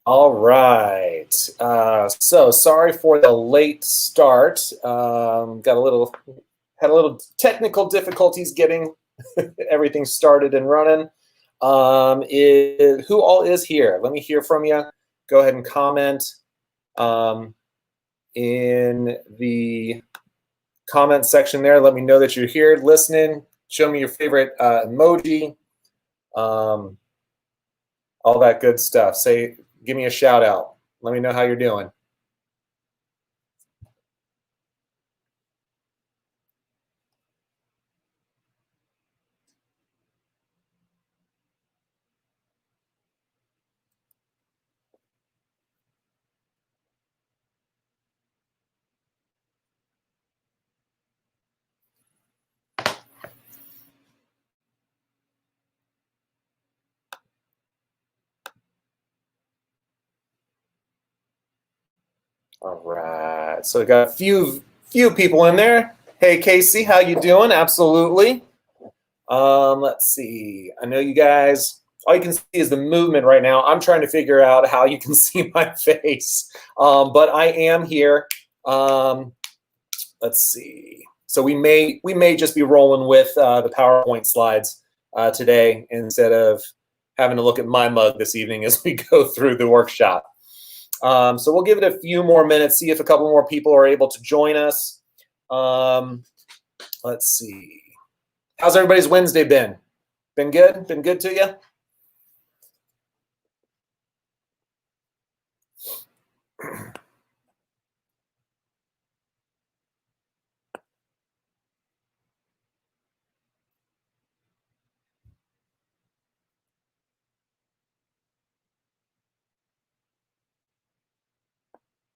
All right. So sorry for the late start. Had a little technical difficulties getting everything started and running. Who all is here? Let me hear from you. Go ahead and comment in the comment section there. Let me know that you're here listening. Show me your favorite emoji. All that good stuff. Give me a shout out. Let me know how you're doing. All right. So we got a few people in there. Hey Casey, how you doing? Absolutely. Let's see. I know you guys, all you can see is the movement right now. I'm trying to figure out how you can see my face. But I am here. Let's see. So we may just be rolling with the PowerPoint slides today instead of having to look at my mug this evening as we go through the workshop. So we'll give it a few more minutes, see if a couple more people are able to join us. Let's see. How's everybody's Wednesday been? Been good? Been good to you?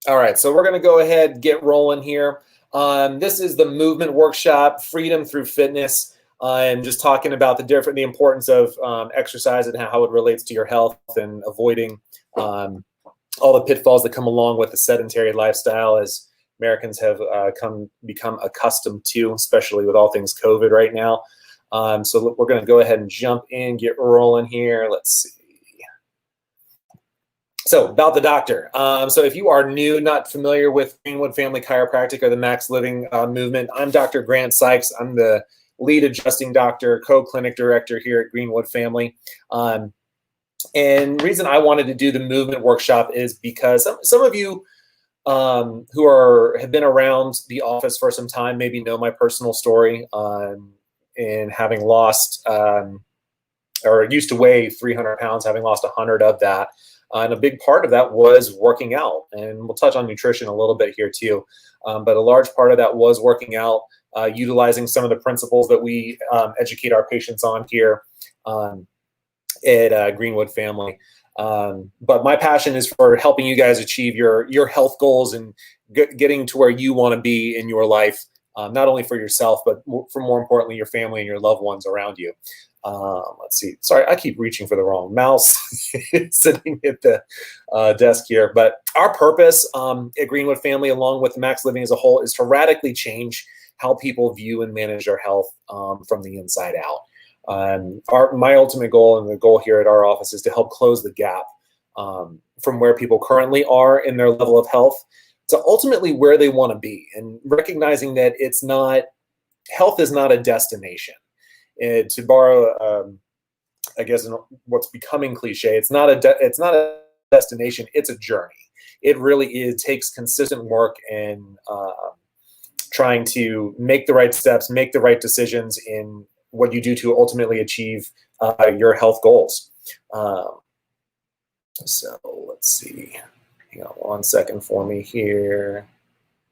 All right, so we're going to go ahead and get rolling here. This is the movement workshop, Freedom Through Fitness. I'm just talking about the importance of exercise and how it relates to your health and avoiding all the pitfalls that come along with the sedentary lifestyle as Americans have become accustomed to, especially with all things COVID right now. So we're going to go ahead and jump in, get rolling here. Let's see. So about the doctor. So if you are new, not familiar with Greenwood Family Chiropractic or the Max Living movement, I'm Dr. Grant Sykes. I'm the lead adjusting doctor, co-clinic director here at Greenwood Family. And the reason I wanted to do the movement workshop is because some of you who have been around the office for some time maybe know my personal story in having lost or used to weigh 300 pounds, having lost 100 of that. And a big part of that was working out. And we'll touch on nutrition a little bit here too. But a large part of that was working out, utilizing some of the principles that we educate our patients on here at Greenwood Family. But my passion is for helping you guys achieve your health goals and getting to where you want to be in your life, not only for yourself, but for more importantly, your family and your loved ones around you. Let's see. Sorry, I keep reaching for the wrong mouse sitting at the desk here. But our purpose at Greenwood Family, along with Max Living as a whole, is to radically change how people view and manage their health from the inside out. My ultimate goal and the goal here at our office is to help close the gap from where people currently are in their level of health to ultimately where they want to be, and recognizing that health is not a destination. To borrow, I guess, what's becoming cliche, it's not a destination. It's a journey. It really is. It takes consistent work and trying to make the right steps, make the right decisions in what you do to ultimately achieve your health goals. So let's see. Hang on 1 second for me here.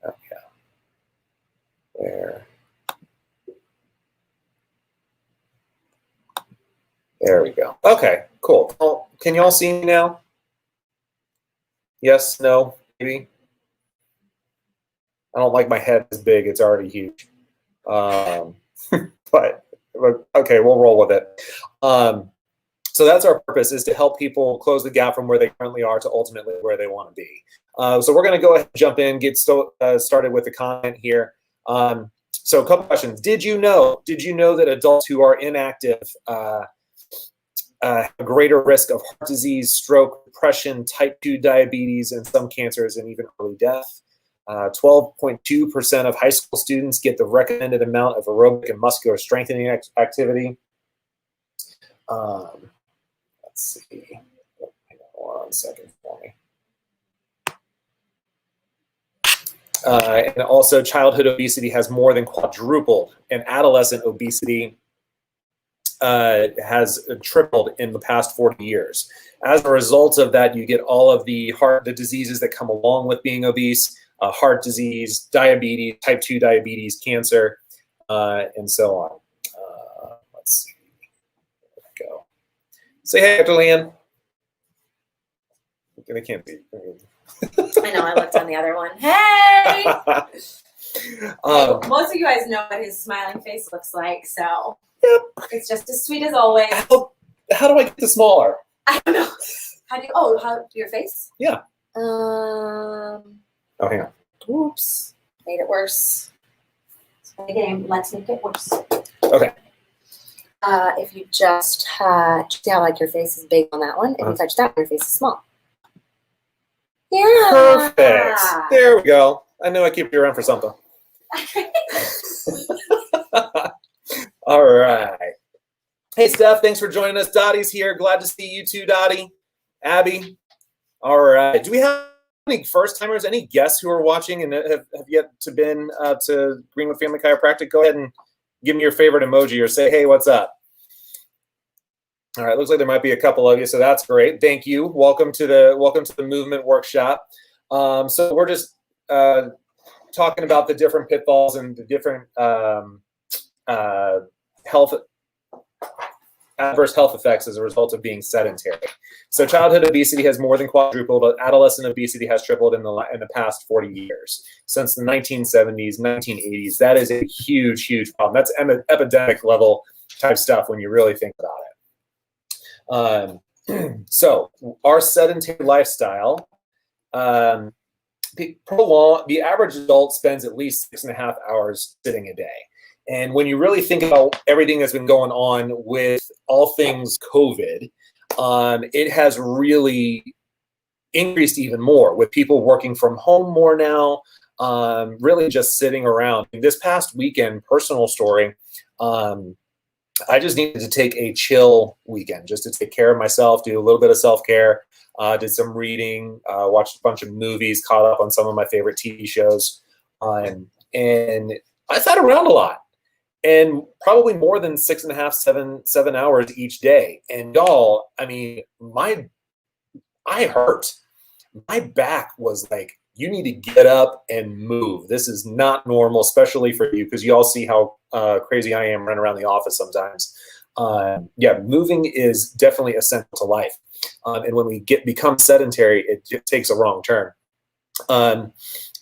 Oh, yeah. There we go. Okay, cool. Well, can you all see me now? Yes, no, maybe? I don't like my head as big. It's already huge. But okay, we'll roll with it. So that's our purpose, is to help people close the gap from where they currently are to ultimately where they want to be. So we're going to go ahead and jump in, get started with the comment here. So a couple questions. Did you know that adults who are inactive have a greater risk of heart disease, stroke, depression, type 2 diabetes, and some cancers, and even early death. 12.2% of high school students get the recommended amount of aerobic and muscular strengthening activity. Let's see. Hang on 1 second for me. And also, childhood obesity has more than quadrupled, and adolescent obesity has tripled in the past 40 years. As a result of that, you get all of the diseases that come along with being obese, heart disease, diabetes, type 2 diabetes, cancer, and so on. Let's see. There we go. Say hey, Dr. Leanne. I can't be. I know, I looked on the other one. Hey! Most of you guys know what his smiling face looks like, so yep. It's just as sweet as always. How do I get this smaller? I don't know. How your face? Yeah. Oh, hang on. Oops. Made it worse. Let's make it worse. Okay. If you just see how like your face is big on that one, if you touch that, your face is small. Yeah. Perfect. There we go. I know I keep you around for something. All right. Hey, Steph, thanks for joining us. Dottie's here. Glad to see you too, Dottie. Abby. All right. Do we have any first-timers, any guests who are watching and have yet to been to Greenwood Family Chiropractic? Go ahead and give me your favorite emoji or say, hey, what's up? All right, looks like there might be a couple of you, so that's great. Thank you. Welcome to the movement workshop. So we're just talking about the different pitfalls and the different adverse health effects as a result of being sedentary. So childhood obesity has more than quadrupled, but adolescent obesity has tripled in the past 40 years. Since the 1970s, 1980s, that is a huge, huge problem. That's epidemic level type stuff when you really think about it. So our sedentary lifestyle, the average adult spends at least 6.5 hours sitting a day. And when you really think about everything that's been going on with all things COVID, it has really increased even more with people working from home more now, really just sitting around. This past weekend, personal story, I just needed to take a chill weekend just to take care of myself, do a little bit of self-care, did some reading, watched a bunch of movies, caught up on some of my favorite TV shows, and I sat around a lot. And probably more than 6.5, 7 hours each day. And y'all, I mean, I hurt. My back was like, you need to get up and move. This is not normal, especially for you, because you all see how crazy I am running around the office sometimes. Yeah, moving is definitely essential to life. And when we become sedentary, it takes a wrong turn.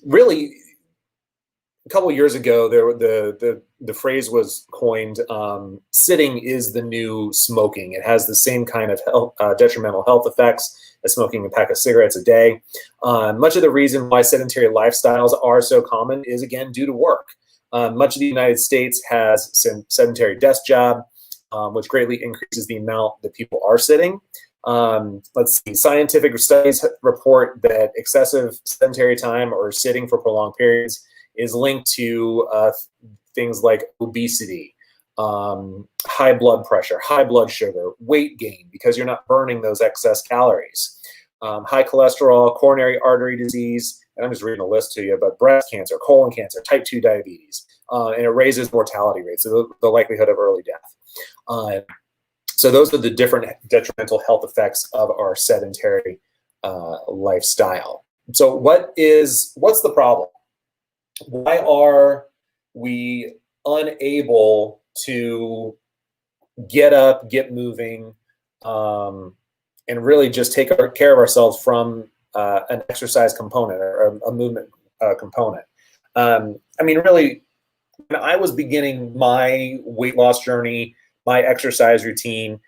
Really, a couple of years ago, the phrase was coined, sitting is the new smoking. It has the same kind of detrimental health effects as smoking a pack of cigarettes a day. Much of the reason why sedentary lifestyles are so common is, again, due to work. Much of the United States has sedentary desk job, which greatly increases the amount that people are sitting. Let's see, scientific studies report that excessive sedentary time or sitting for prolonged periods is linked to things like obesity, high blood pressure, high blood sugar, weight gain, because you're not burning those excess calories, high cholesterol, coronary artery disease, and I'm just reading a list to you, but breast cancer, colon cancer, type 2 diabetes, and it raises mortality rates, so the likelihood of early death. So those are the different detrimental health effects of our sedentary lifestyle. So what's the problem? Why are we unable to get up, get moving, and really just take care of ourselves from an exercise component or a movement component? I mean, really, when I was beginning my weight loss journey, my exercise routine,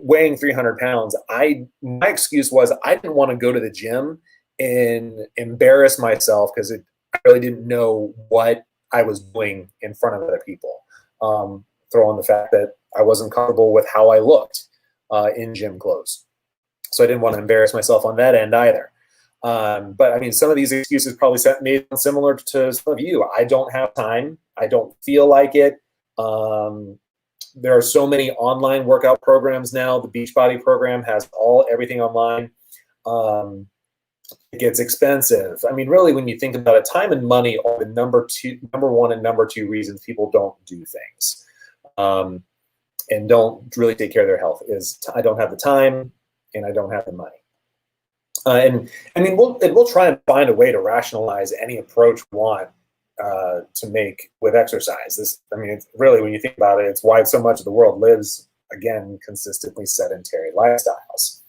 weighing 300 pounds, my excuse was I didn't want to go to the gym and embarrass myself because I really didn't know what I was doing in front of other people. Throw in the fact that I wasn't comfortable with how I looked. in gym clothes. So I didn't want to embarrass myself on that end either. But I mean, some of these excuses probably made similar to some of you. I don't have time. I don't feel like it. There are so many online workout programs now. The Beachbody program has everything online. It gets expensive. I mean, really, when you think about it, time and money are the number one and number two reasons people don't do things, and don't really take care of their health. Is I don't have the time and I don't have the money. And I mean, we'll try and find a way to rationalize any approach we want to make with exercise. I mean, it's really, when you think about it, it's why so much of the world lives, again, consistently sedentary lifestyles.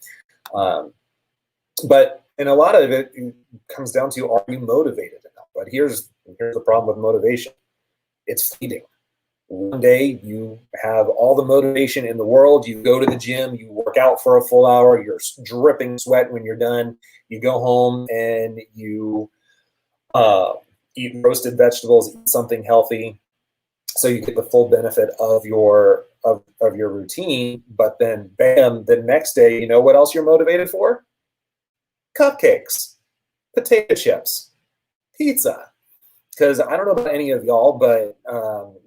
And a lot of it comes down to, are you motivated enough? But here's the problem with motivation. It's fleeting. One day you have all the motivation in the world. You go to the gym, you work out for a full hour, you're dripping sweat when you're done. You go home and you eat roasted vegetables, eat something healthy, so you get the full benefit of your routine. But then, bam, the next day, you know what else you're motivated for? Cupcakes, potato chips, pizza. Because I don't know about any of y'all, but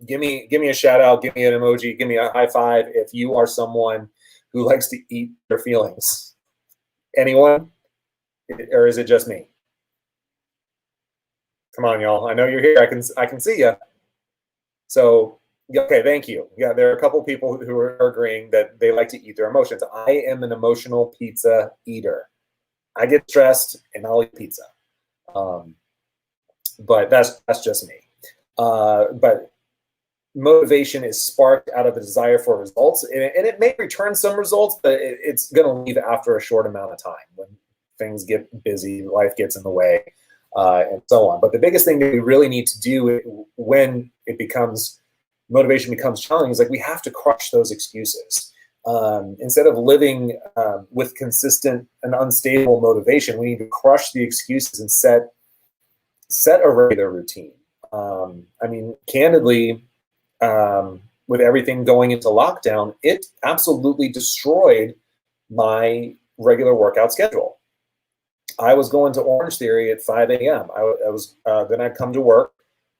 give me a shout out, give me an emoji, give me a high five if you are someone who likes to eat their feelings. Anyone? Or is it just me? Come on, y'all. I know you're here. I can see you. So, okay, thank you. Yeah, there are a couple people who are agreeing that they like to eat their emotions. I am an emotional pizza eater. I get stressed and I'll eat pizza. But that's just me. But motivation is sparked out of a desire for results, and it may return some results, but it's going to leave after a short amount of time when things get busy, life gets in the way, and so on. But the biggest thing that we really need to do when motivation becomes challenging is, like, we have to crush those excuses. Instead of living with consistent and unstable motivation, we need to crush the excuses and set a regular routine. I mean, candidly, with everything going into lockdown, it absolutely destroyed my regular workout schedule. I was going to Orange Theory at 5 a.m. Then I'd come to work,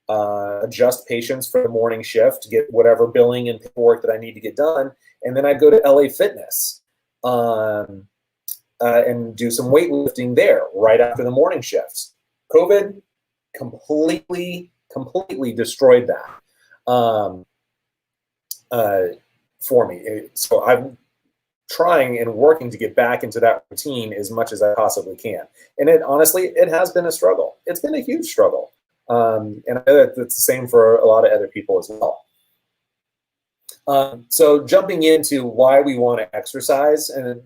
adjust patients for the morning shift, get whatever billing and paperwork that I need to get done, and then I'd go to LA Fitness and do some weightlifting there right after the morning shifts. COVID completely destroyed that for me. So I'm trying and working to get back into that routine as much as I possibly can. And it has been a struggle. It's been a huge struggle. And I know that it's the same for a lot of other people as well. So jumping into why we want to exercise, and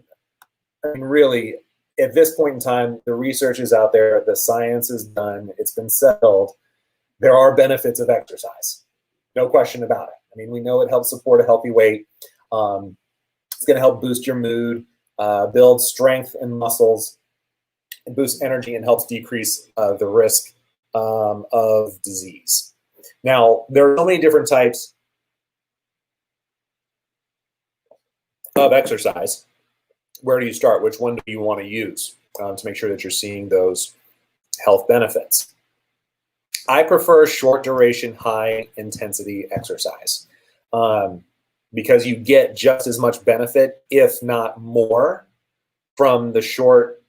I mean, really, at this point in time, the research is out there, the science is done, it's been settled. There are benefits of exercise, no question about it. I mean, we know it helps support a healthy weight. It's going to help boost your mood, build strength and muscles, and boost energy, and helps decrease the risk of disease. Now, there are so many different types of exercise. Where do you start? Which one do you want to use to make sure that you're seeing those health benefits? I prefer short duration, high intensity exercise because you get just as much benefit, if not more, from the short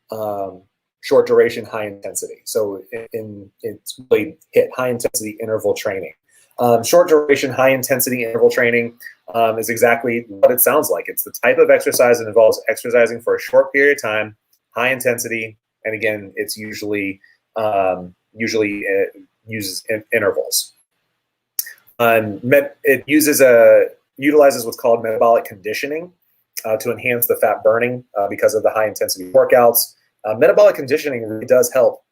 duration, high intensity. So it's really hit high intensity interval training. Short duration, high intensity interval training is exactly what it sounds like. It's the type of exercise that involves exercising for a short period of time, high intensity, and again, it's usually uses intervals. It utilizes what's called metabolic conditioning to enhance the fat burning because of the high intensity workouts. Metabolic conditioning really does help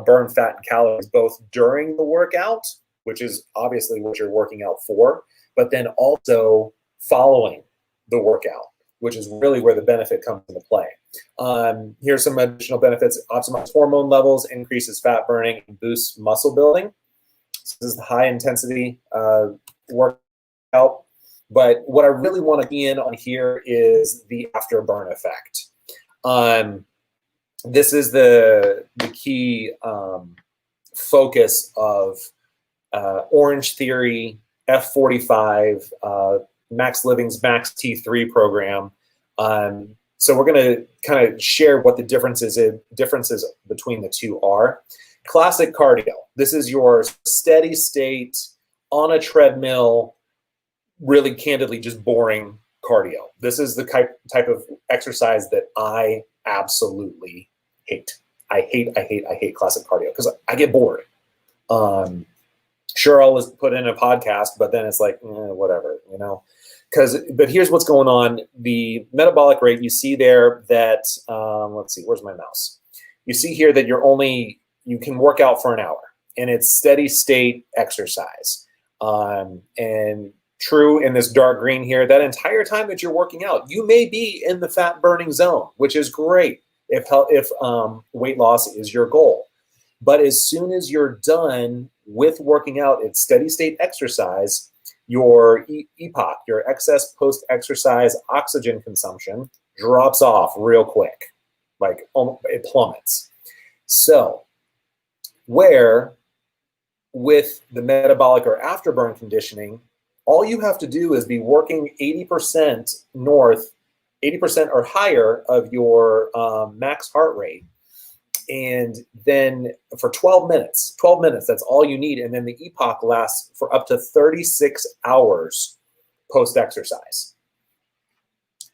burn fat and calories both during the workout, which is obviously what you're working out for, but then also following the workout, which is really where the benefit comes into play. Here's some additional benefits. Optimizes hormone levels, increases fat burning, and boosts muscle building. So this is the high intensity workout. But what I really want to key in on here is the afterburn effect. This is the key focus of Orange Theory, F45, Max Living's Max T3 program. So we're going to kind of share what the differences between the two are. Classic cardio. This is your steady state on a treadmill, really candidly just boring cardio. This is the type of exercise that I absolutely hate. I hate classic cardio because I get bored. Sure, I'll put in a podcast, but then it's like, whatever, you know. But here's what's going on. The metabolic rate, you see there that, let's see, where's my mouse? You see here that you can work out for an hour, and it's steady state exercise. And true in this dark green here, that entire time that you're working out, you may be in the fat burning zone, which is great if weight loss is your goal. But as soon as you're done with working out at steady state exercise, your EPOC, your excess post-exercise oxygen consumption, drops off real quick. Like it plummets. So where with the metabolic or afterburn conditioning, all you have to do is be working 80% north, 80% or higher of your max heart rate. And then for 12 minutes, that's all you need. And then the EPOC lasts for up to 36 hours post-exercise.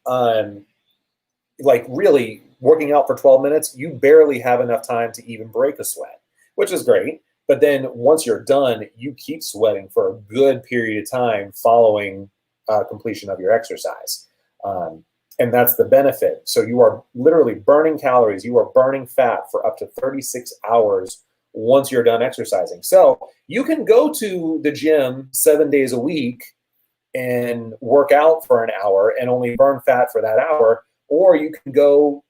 Like really working out for 12 minutes, you barely have enough time to even break a sweat, which is great. But then once you're done, you keep sweating for a good period of time following completion of your exercise. And that's the benefit. So you are literally burning calories. You are burning fat for up to 36 hours once you're done exercising. So you can go to the gym 7 days a week and work out for an hour and only burn fat for that hour. Or you can go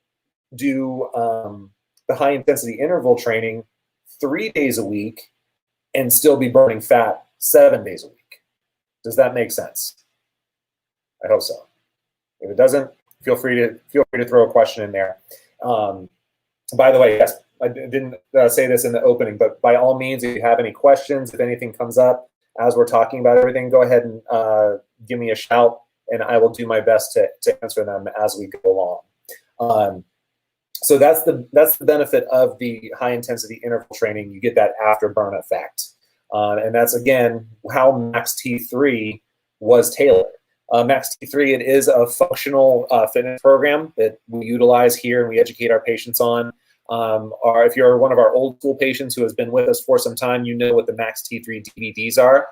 do the high intensity interval training 3 days a week and still be burning fat 7 days a week. Does that make sense? I hope so. If it doesn't, feel free to throw a question in there. By the way, yes, I didn't say this in the opening, but by all means, if you have any questions, if anything comes up as we're talking about everything, go ahead and give me a shout, and I will do my best to answer them as we go along. So that's the benefit of the high intensity interval training. You get that afterburn effect, and that's again how Max T3 was tailored. Max T3, it is a functional fitness program that we utilize here and we educate our patients on. Or if you're one of our old school patients who has been with us for some time, you know what the Max T3 DVDs are.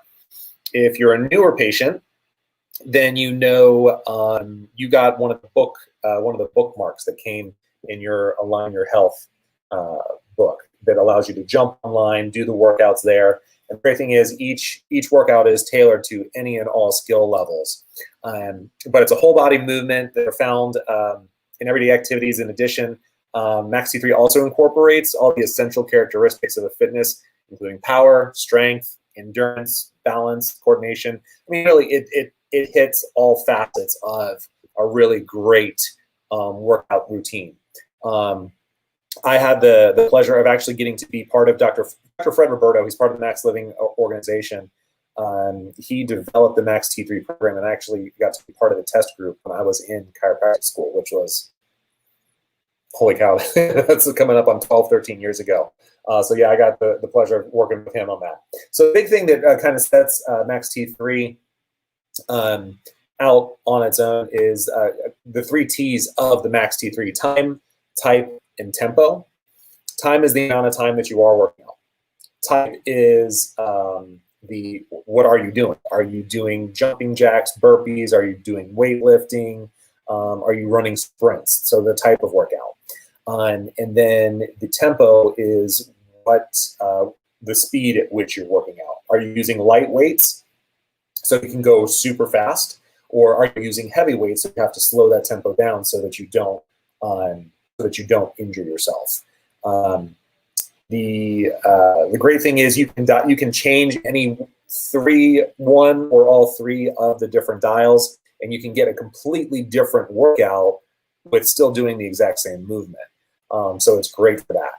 If you're a newer patient, then you know you got one of the bookmarks that came in your Align Your Health book that allows you to jump online, do the workouts there. And the great thing is each workout is tailored to any and all skill levels. But it's a whole body movement that are found in everyday activities. In addition, Max T3 also incorporates all the essential characteristics of a fitness, including power, strength, endurance, balance, coordination. I mean, really, it hits all facets of a really great workout routine. I had the pleasure of actually getting to be part of Dr. Fred Roberto. He's part of the Max Living organization. He developed the Max T3 program and actually got to be part of the test group when I was in chiropractic school, which was, holy cow, that's coming up on 12, 13 years ago. So yeah, I got the pleasure of working with him on that. So the big thing that kind of sets Max T3 out on its own is the 3 T's of the Max T3: time, type, and tempo. Time is the amount of time that you are working out. Type is what are you doing? Are you doing jumping jacks, burpees? Are you doing weightlifting? Are you running sprints? So the type of workout. And then the tempo is what the speed at which you're working out. Are you using light weights so you can go super fast? Or are you using heavy weights so you have to slow that tempo down so that you don't injure yourself? The great thing is you can change any one or all three of the different dials, and you can get a completely different workout with still doing the exact same movement. So it's great for that.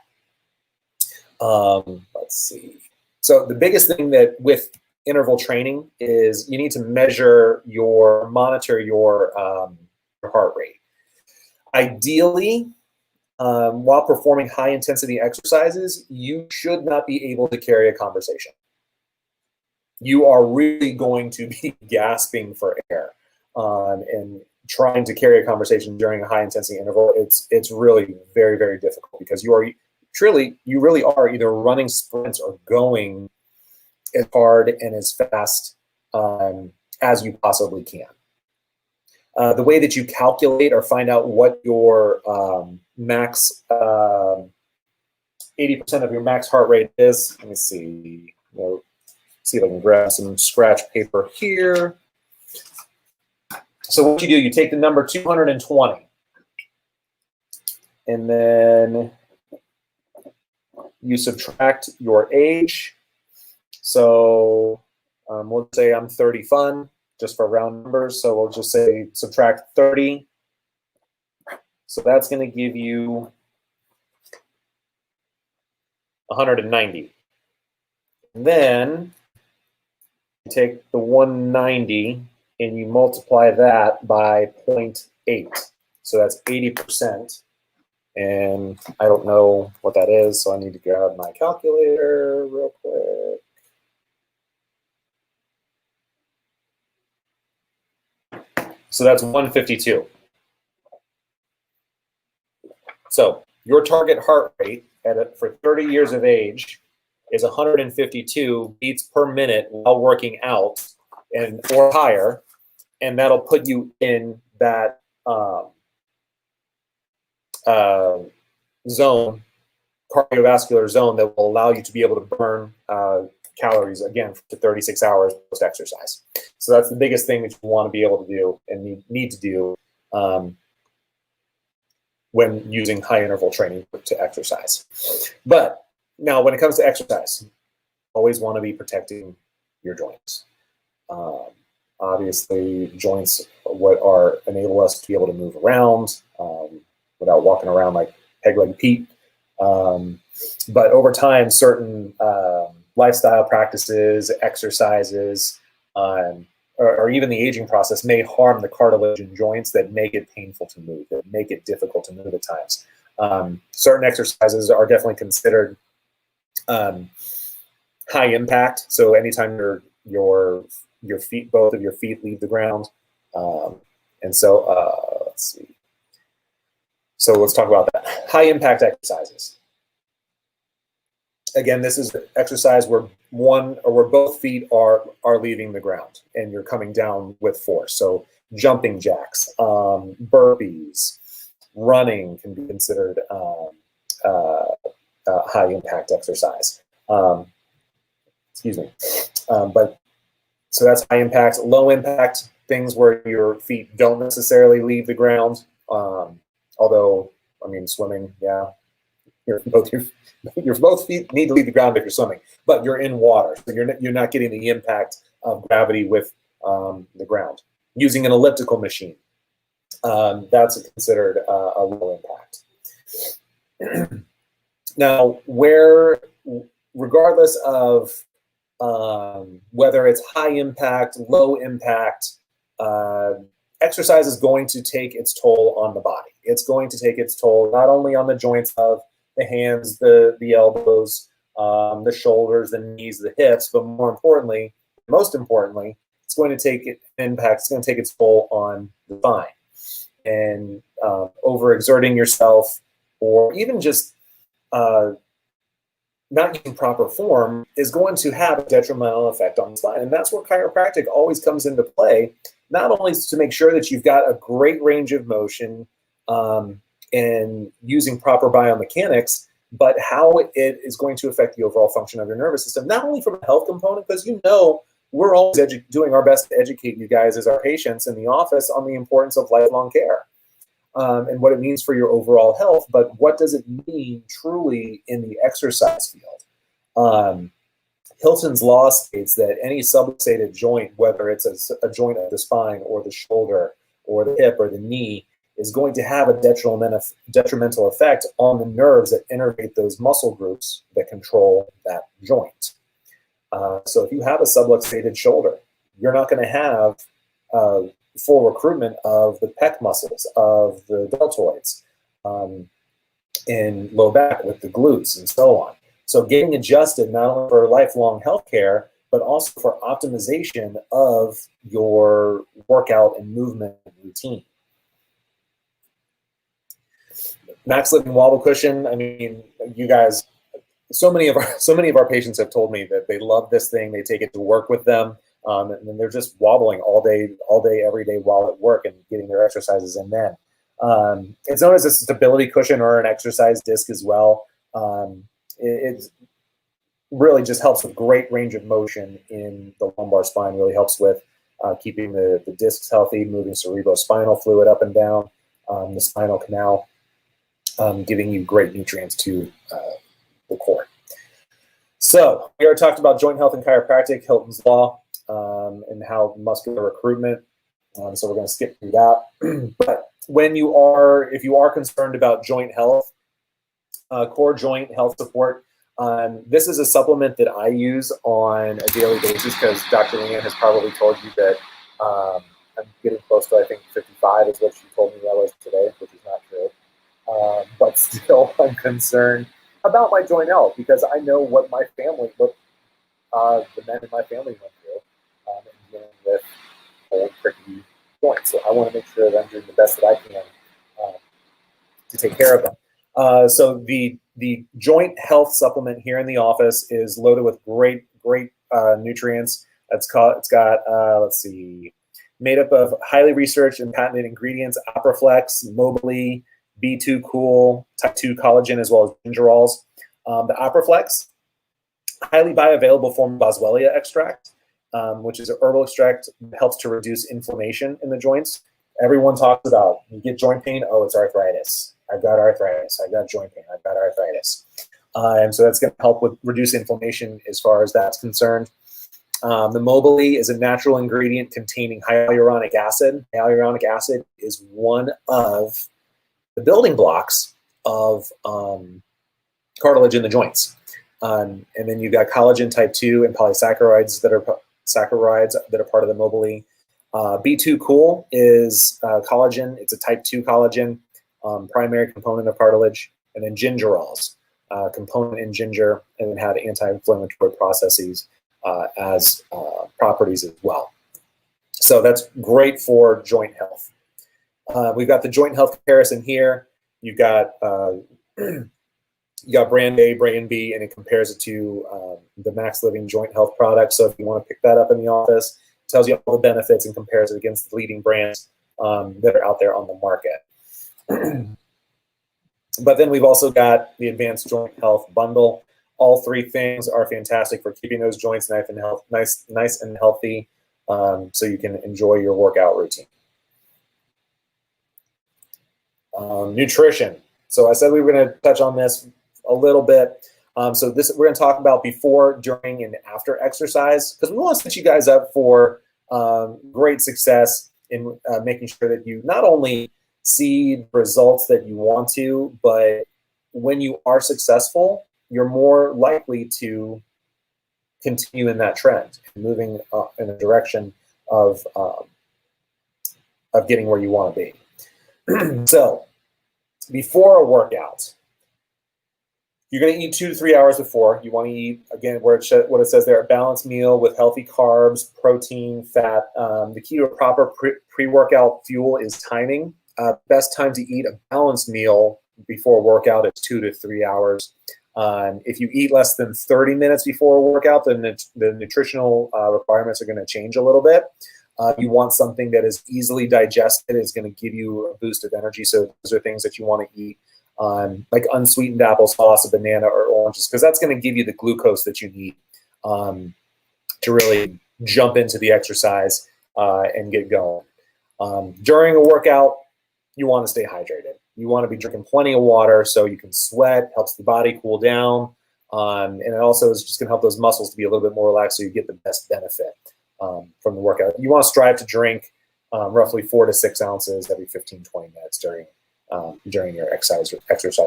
Let's see. So the biggest thing that with interval training is you need to monitor your heart rate. Ideally, while performing high intensity exercises, you should not be able to carry a conversation. You are really going to be gasping for air and trying to carry a conversation during a high intensity interval. It's really very, very difficult because you really are either running sprints or going as hard and as fast as you possibly can. The way that you calculate or find out what your max 80% of your max heart rate is. Let me see. See if I can grab some scratch paper here. So what you do, you take the number 220, and then you subtract your age. So we'll say I'm 30 fun, just for round numbers. So we'll just say subtract 30. So that's going to give you 190. And then you take the 190 and you multiply that by 0.8. So that's 80%. And I don't know what that is, so I need to grab my calculator real quick. So that's 152. So your target heart rate for 30 years of age is 152 beats per minute while working out or higher, and that'll put you in that zone, cardiovascular zone, that will allow you to be able to burn calories again for 36 hours post-exercise. So that's the biggest thing that you want to be able to do and need to do when using high interval training to exercise. But now when it comes to exercise, always want to be protecting your joints. Obviously, joints enable us to be able to move around without walking around like peg-leg Pete. But over time, certain lifestyle practices, exercises, or even the aging process may harm the cartilage in joints that make it painful to move, that make it difficult to move at times. Certain exercises are definitely considered high impact. So anytime your feet, both of your feet leave the ground. And so let's see. So let's talk about that. High impact exercises. Again, this is exercise where both feet are leaving the ground and you're coming down with force. So jumping jacks, burpees, running can be considered high impact exercise. Excuse me. But so that's high impact. Low impact, things where your feet don't necessarily leave the ground. Although, I mean, swimming, yeah, your both feet need to leave the ground if you're swimming, but you're in water, so you're not getting the impact of gravity with the ground. Using an elliptical machine, that's considered a low impact. Now, regardless of whether it's high impact, low impact, exercise is going to take its toll on the body. It's going to take its toll not only on the joints of the hands, the elbows, the shoulders, the knees, the hips, but most importantly, it's going to take impact. It's going to take its toll on the spine. And overexerting yourself, or even just not using proper form, is going to have a detrimental effect on the spine. And that's where chiropractic always comes into play, not only to make sure that you've got a great range of motion and using proper biomechanics, but how it is going to affect the overall function of your nervous system, not only from a health component, because we're always doing our best to educate you guys as our patients in the office on the importance of lifelong care and what it means for your overall health, but what does it mean truly in the exercise field? Hilton's law states that any subluxated joint, whether it's a joint of the spine or the shoulder or the hip or the knee, is going to have a detrimental effect on the nerves that innervate those muscle groups that control that joint. So if you have a subluxated shoulder, you're not going to have full recruitment of the pec muscles, of the deltoids, in low back with the glutes and so on. So getting adjusted not only for lifelong health care, but also for optimization of your workout and movement routine. Max Living Wobble Cushion. I mean, you guys, so many of our patients have told me that they love this thing. They take it to work with them, and then they're just wobbling all day, every day while at work and getting their exercises in. Then it's known as a stability cushion or an exercise disc as well. It really just helps with great range of motion in the lumbar spine. Really helps with keeping the discs healthy, moving cerebrospinal fluid up and down the spinal canal. Giving you great nutrients to the core. So we already talked about joint health and chiropractic, Hilton's Law, and how muscular recruitment. So we're going to skip through that. But if you are concerned about joint health, core joint health support, this is a supplement that I use on a daily basis because Dr. Leanne has probably told you that I'm getting close to, I think, 55 is what she told me I was today, which is not true. But still, I'm concerned about my joint health because I know what my family, the men in my family went through, and dealing with old, prickly joints. So I want to make sure that I'm doing the best that I can to take care of them. So the joint health supplement here in the office is loaded with great nutrients. It's got let's see, made up of highly researched and patented ingredients: Aproflex, Mobility, B2 Cool, type 2 collagen, as well as gingerols. The Aproflex, highly bioavailable form of boswellia extract, which is an herbal extract that helps to reduce inflammation in the joints. Everyone talks about, you get joint pain, oh, it's arthritis. I've got arthritis. I've got joint pain. I've got arthritis. And so that's going to help with reduce inflammation as far as that's concerned. The Mobility is a natural ingredient containing hyaluronic acid. Hyaluronic acid is one of the building blocks of cartilage in the joints. And then you've got collagen type 2 and polysaccharides that are part of the Mobility. B2 Cool is collagen. It's a type 2 collagen, primary component of cartilage. And then gingerols, component in ginger, and then have anti-inflammatory processes as properties as well. So that's great for joint health. We've got the joint health comparison here. You've got you got brand A, brand B, and it compares it to the Max Living joint health product. So if you want to pick that up in the office, it tells you all the benefits and compares it against the leading brands that are out there on the market. But then we've also got the Advanced Joint Health Bundle. All three things are fantastic for keeping those joints nice and healthy, so you can enjoy your workout routine. Nutrition. So I said we were going to touch on this a little bit. So this we're going to talk about before, during, and after exercise, because we want to set you guys up for great success in making sure that you not only see the results that you want to, but when you are successful, you're more likely to continue in that trend, moving in a direction of getting where you want to be. So before a workout, you're going to eat 2 to 3 hours before. You want to eat, again, what it says there, a balanced meal with healthy carbs, protein, fat. The key to a proper pre-workout fuel is timing. Best time to eat a balanced meal before a workout is 2 to 3 hours. If you eat less than 30 minutes before a workout, then the nutritional requirements are going to change a little bit. You want something that is easily digested, is going to give you a boost of energy. So those are things that you want to eat, like unsweetened applesauce, a banana, or oranges, because that's going to give you the glucose that you need to really jump into the exercise and get going. During a workout, you want to stay hydrated. You want to be drinking plenty of water so you can sweat, helps the body cool down, And it also is just going to help those muscles to be a little bit more relaxed so you get the best benefit from the workout. You want to strive to drink roughly 4 to 6 ounces every 15, 20 minutes during your exercise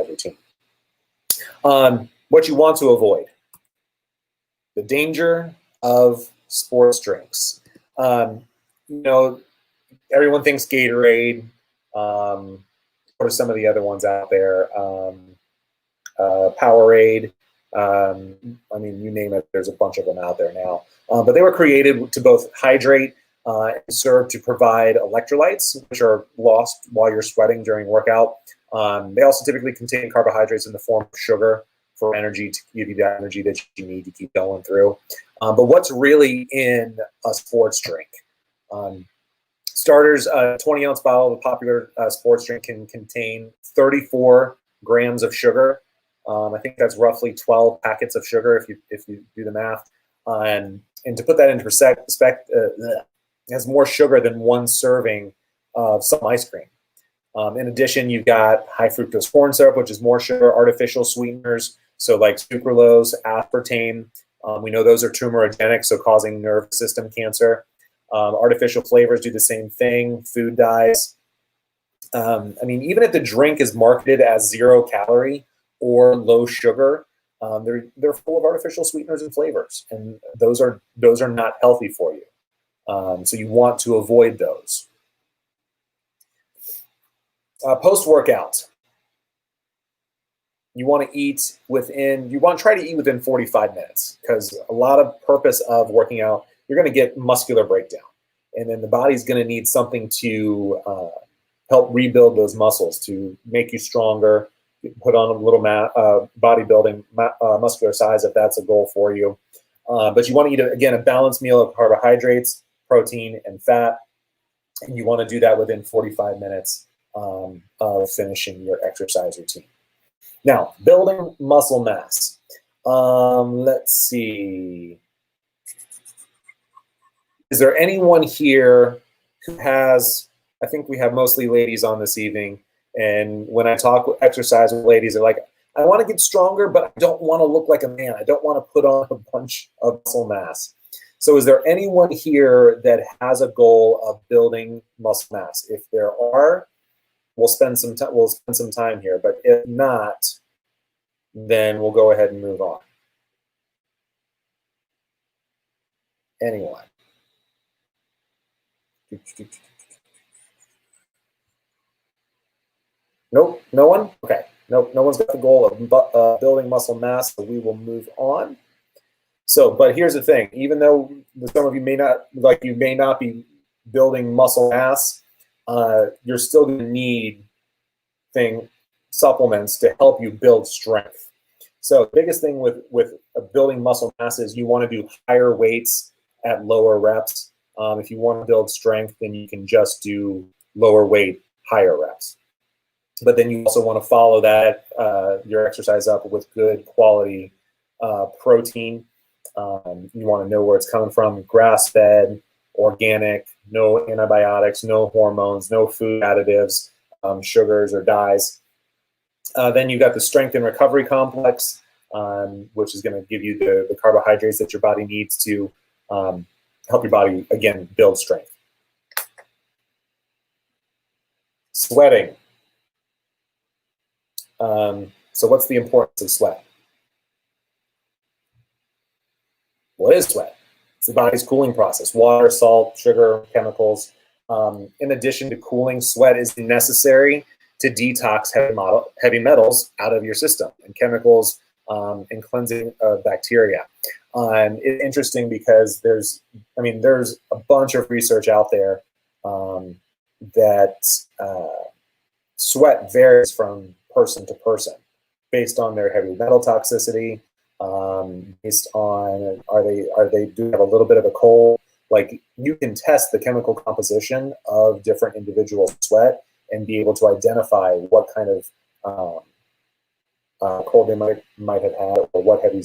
routine. What you want to avoid: the danger of sports drinks. Everyone thinks Gatorade. What are some of the other ones out there? Powerade. You name it. There's a bunch of them out there now. But they were created to both hydrate and serve to provide electrolytes, which are lost while you're sweating during workout. They also typically contain carbohydrates in the form of sugar for energy, to give you the energy that you need to keep going through. But what's really in a sports drink? Starters, a 20-ounce bottle of a popular sports drink can contain 34 grams of sugar. I think that's roughly 12 packets of sugar if you do the math. And to put that into perspective, it has more sugar than one serving of some ice cream. In addition, you've got high fructose corn syrup, which is more sugar, artificial sweeteners, so like sucralose, aspartame. We know those are tumorigenic, so causing nervous system cancer. Artificial flavors do the same thing, food dyes. Even if the drink is marketed as 0 calorie or low sugar, they're full of artificial sweeteners and flavors, and those are not healthy for you. So you want to avoid those. Post-workout, you want to try to eat within 45 minutes, because a lot of purpose of working out, you're going to get muscular breakdown, and then the body's going to need something to help rebuild those muscles, to make you stronger, put on a little bodybuilding muscular size if that's a goal for you. But you want to eat, again, a balanced meal of carbohydrates, protein, and fat, and you want to do that within 45 minutes of finishing your exercise routine. Now, building muscle mass. Let's see. Is there anyone here who has, I think we have mostly ladies on this evening, and when I talk exercise with ladies, they're like, I want to get stronger, but I don't want to look like a man. I don't want to put on a bunch of muscle mass. So is there anyone here that has a goal of building muscle mass? If there are, we'll spend some time here, but if not, then we'll go ahead and move on. Anyone? Nope, no one? Okay, nope, no one's got the goal of building muscle mass, so we will move on. So, but here's the thing, even though some of you may not be building muscle mass, you're still going to need supplements to help you build strength. So the biggest thing with building muscle mass is you want to do higher weights at lower reps. If you want to build strength, then you can just do lower weight, higher reps. But then you also want to follow that, your exercise up with good quality protein. You want to know where it's coming from: grass-fed, organic, no antibiotics, no hormones, no food additives, sugars or dyes. Then you got the strength and recovery complex, which is going to give you the carbohydrates that your body needs to help your body, again, build strength. Sweating. So what's the importance of sweat? What is sweat? It's the body's cooling process: water, salt, sugar, chemicals. In addition to cooling, sweat is necessary to detox heavy metals out of your system, and chemicals, and cleansing of bacteria. It's interesting because there's a bunch of research out there that sweat varies from person to person based on their heavy metal toxicity, based on do they have a little bit of a cold. Like, you can test the chemical composition of different individual sweat and be able to identify what kind of cold they might have had, or what heavy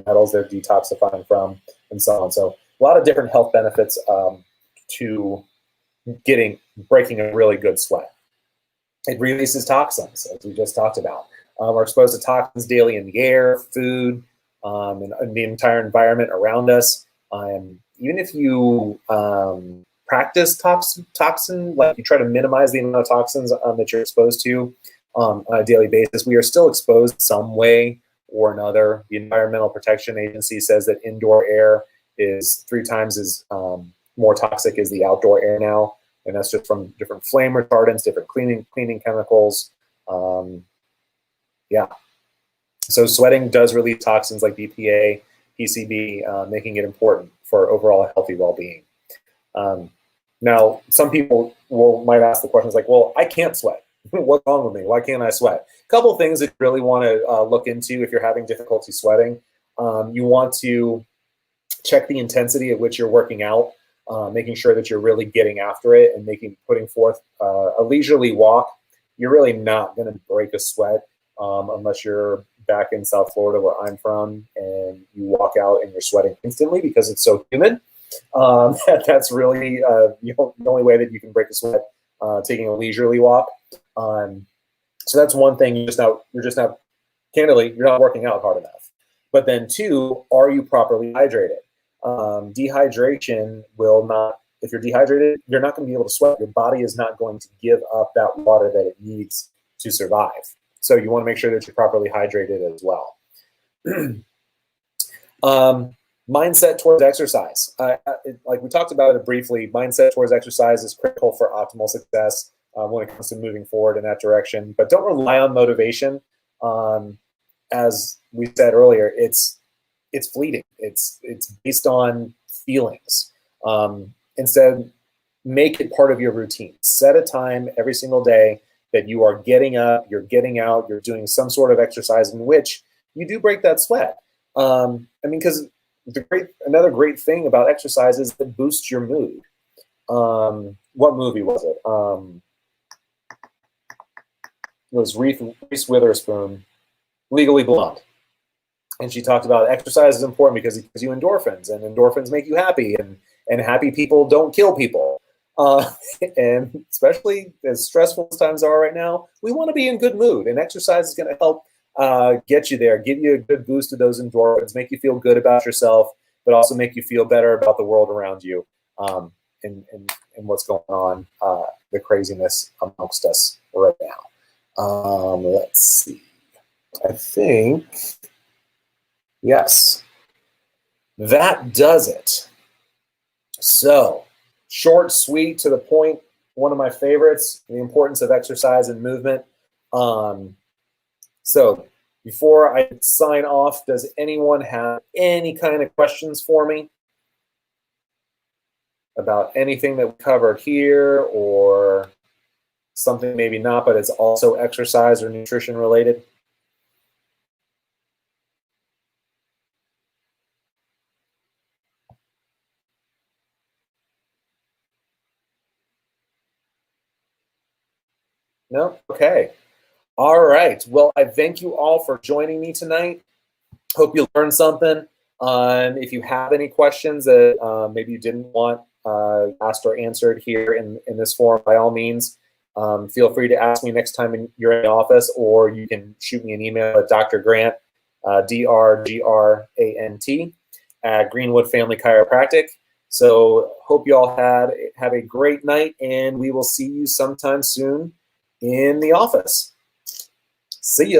metals they're detoxifying from, and so on. So a lot of different health benefits to breaking a really good sweat. It releases toxins, as we just talked about. We're exposed to toxins daily in the air, food, and the entire environment around us. Even if you practice toxin, like you try to minimize the amount of toxins that you're exposed to on a daily basis, we are still exposed some way or another. The Environmental Protection Agency says that indoor air is 3 times as more toxic as the outdoor air now, and that's just from different flame retardants, different cleaning chemicals. Yeah. So sweating does release toxins like BPA, PCB, making it important for overall healthy well-being. Now, some people might ask the questions like, well, I can't sweat. What's wrong with me? Why can't I sweat? A couple of things that you really want to look into if you're having difficulty sweating. You want to check the intensity at which you're working out, making sure that you're really getting after it and putting forth a leisurely walk. You're really not going to break a sweat unless you're back in South Florida where I'm from and you walk out and you're sweating instantly because it's so humid. That's really the only way that you can break a sweat, taking a leisurely walk. So that's one thing. You're just not candidly, you're not working out hard enough. But then 2, are you properly hydrated? Dehydration will not, if you're dehydrated, you're not going to be able to sweat. Your body is not going to give up that water that it needs to survive. So you want to make sure that you're properly hydrated as well. Mindset towards exercise. Like we talked about it briefly, mindset towards exercise is critical for optimal success when it comes to moving forward in that direction. But don't rely on motivation. As we said earlier, it's fleeting. It's based on feelings. Instead, make it part of your routine. Set a time every single day that you are getting up, you're getting out, you're doing some sort of exercise in which you do break that sweat. Because another great thing about exercise is it boosts your mood. What movie was it? It was Reese Witherspoon, Legally Blonde. And she talked about exercise is important because it gives you endorphins, and endorphins make you happy, and happy people don't kill people. And especially as stressful as times are right now, we want to be in good mood, and exercise is going to help get you there, give you a good boost of those endorphins, make you feel good about yourself, but also make you feel better about the world around you, and what's going on, the craziness amongst us right now. Let's see. I think, yes, that does it. So, short, sweet, to the point, one of my favorites, the importance of exercise and movement. So, before I sign off, does anyone have any kind of questions for me about anything that we covered here, or something maybe not, but it's also exercise or nutrition related? No? Okay. All right. Well, I thank you all for joining me tonight. Hope you learned something. If you have any questions that maybe you didn't want asked or answered here in this forum, by all means, feel free to ask me next time you're in the office, or you can shoot me an email at Dr. Grant, DRGRANT, at Greenwood Family Chiropractic. So hope you all have a great night, and we will see you sometime soon in the office. See ya.